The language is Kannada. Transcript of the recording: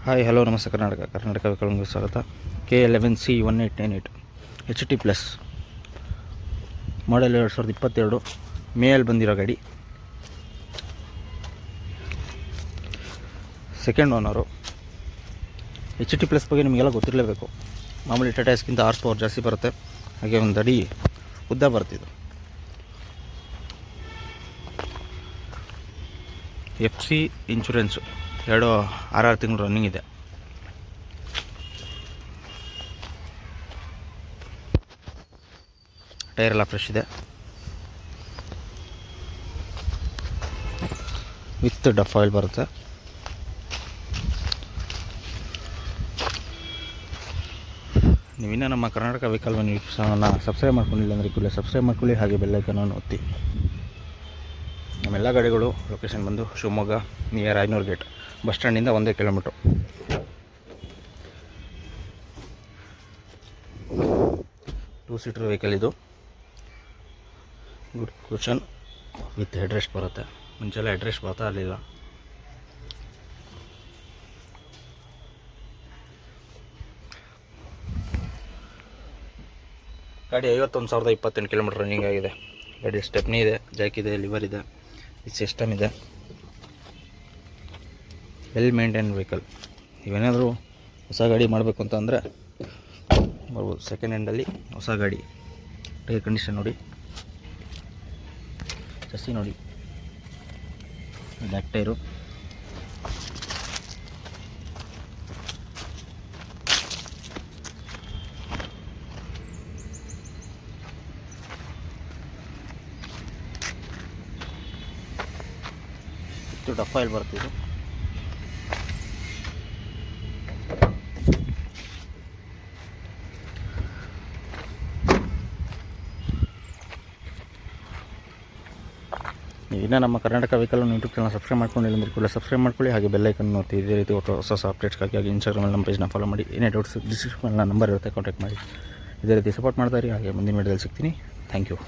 ಹಾಯ್ ಹಲೋ ನಮಸ್ತೆ ಕರ್ನಾಟಕ ವೆಹಿಕಲ್ಗೆ ಸ್ವಾಗತ. K11C1898 HT ಪ್ಲಸ್ ಮಾಡೆಲ್ 2022 ಮೇಯಲ್ಲಿ ಬಂದಿರೋ ಗಾಡಿ. Second owner. HT ಪ್ಲಸ್ ಬಗ್ಗೆ ನಿಮಗೆಲ್ಲ ಗೊತ್ತಿರಲೇಬೇಕು. ಮಾಮೂಲಿ ಟಾಟಾ ಎಸ್ಗಿಂತ ಹಾರ್ಸ್ ಪವರ್ ಜಾಸ್ತಿ ಬರುತ್ತೆ, ಹಾಗೆ ಒಂದು ಅಡಿ ಉದ್ದ ಬರ್ತಿದ್ದು. FC ಇನ್ಶೂರೆನ್ಸು 6 ತಿಂಗಳು ರನ್ನಿಂಗ್ ಇದೆ. ಟೈರ್ ಎಲ್ಲ ಫ್ರೆಶ್ ಇದೆ. ವಿತ್ ಡಫ್ ಆಯಿಲ್ ಬರುತ್ತೆ. ನೀವಿನ್ನೂ ನಮ್ಮ ಕರ್ನಾಟಕ ವೆಹಿಕಲ್ ಚಾನಲ್ನ ಸಬ್ಸ್ಕ್ರೈಬ್ ಮಾಡ್ಕೊಂಡಿಲ್ಲ ಅಂದರೆ ಕೂಡಲೇ ಸಬ್ಸ್ಕ್ರೈಬ್ ಮಾಡ್ಕೊಳ್ಳಿ, ಹಾಗೆ ಬೆಲ್ಲೈಕನ್ನು ಒತ್ತಿ. ನಮ್ಮೆಲ್ಲ ಗಾಡಿಗಳು ಲೊಕೇಶನ್ ಬಂದು ಶಿವಮೊಗ್ಗ ನಿಯರ್ ಐನೂರು ಗೇಟ್ ಬಸ್ ಸ್ಟ್ಯಾಂಡಿಂದ 1 ಕಿಲೋಮೀಟ್ರು. ಟೂ ಸೀಟರ್ ವೆಹಿಕಲ್ ಇದು. Good cushion with head rest ಬರುತ್ತೆ. ಮುಂಚೆಲ್ಲ ಹೆಡ್ ರೆಸ್ಟ್ ಬರ್ತಾ ಇರಲಿಲ್ಲ. ಗಾಡಿ 51,028 ಕಿಲೋಮೀಟ್ರ್ ರನ್ನಿಂಗ್ ಆಗಿದೆ. ಗಾಡಿ ಸ್ಟೆಪ್ನಿ ಇದೆ, ಜಾಕ್ ಇದೆ, ಲಿವರ್ ಇದೆ, ಸಿಸ್ಟಮ್ ಇದೆ. Well maintain vehicle. ನೀವೇನಾದರೂ ಹೊಸ ಗಾಡಿ ಮಾಡಬೇಕು ಅಂತ ಅಂದರೆ ಬರ್ಬೋದು. ಸೆಕೆಂಡ್ ಹ್ಯಾಂಡಲ್ಲಿ ಹೊಸ ಗಾಡಿ. ಟೈರ್ ಕಂಡೀಷನ್ ನೋಡಿ, ಚಸ್ಸಿ ನೋಡಿ, ಬ್ಯಾಕ್ ಟೈರು. ಡಫ್ ಆಯಿಲ್ ಬರ್ತಿದ್ದು. ಇನ್ನೂ ನಮ್ಮ Karnataka vehicle YouTube channel subscribe ಮಾಡ್ಕೊಂಡಿಲ್ಲ ಅಂದರೆ ಕೂಡ ಸಬ್ಸ್ಕ್ರೈಬ್ ಮಾಡ್ಕೊಳ್ಳಿ, ಹಾಗೆ ಬೆಲ್ಲೈಕನ್ ಒತ್ತಿ. ಇದೇ ರೀತಿ ಹೊಸ ಅಪ್ಡೇಟ್ಸ್ಗಾಗಿ ಹಾಗೆ ಇನ್ಸ್ಟಾಗ್ರಾಮಲ್ಲಿ ನಮ್ಮ ಪೇಜ್ನ ಫಾಲೋ ಮಾಡಿ. ಏನೇ ಡೌಟ್ಸ್ ಡಿಸ್ಕ್ರಿಪ್ಷನಲ್ಲಿ ನಂಬರ್ ಇರುತ್ತೆ, ಕಾಂಟ್ಯಾಕ್ಟ್ ಮಾಡಿ. ಇದೇ ರೀತಿ ಸಪೋರ್ಟ್ ಮಾಡ್ತಾರೆ. ಹಾಗೆ ಮುಂದಿನ ವಿಡಿಯೋದಲ್ಲಿ ಸಿಗ್ತೀನಿ. Thank you.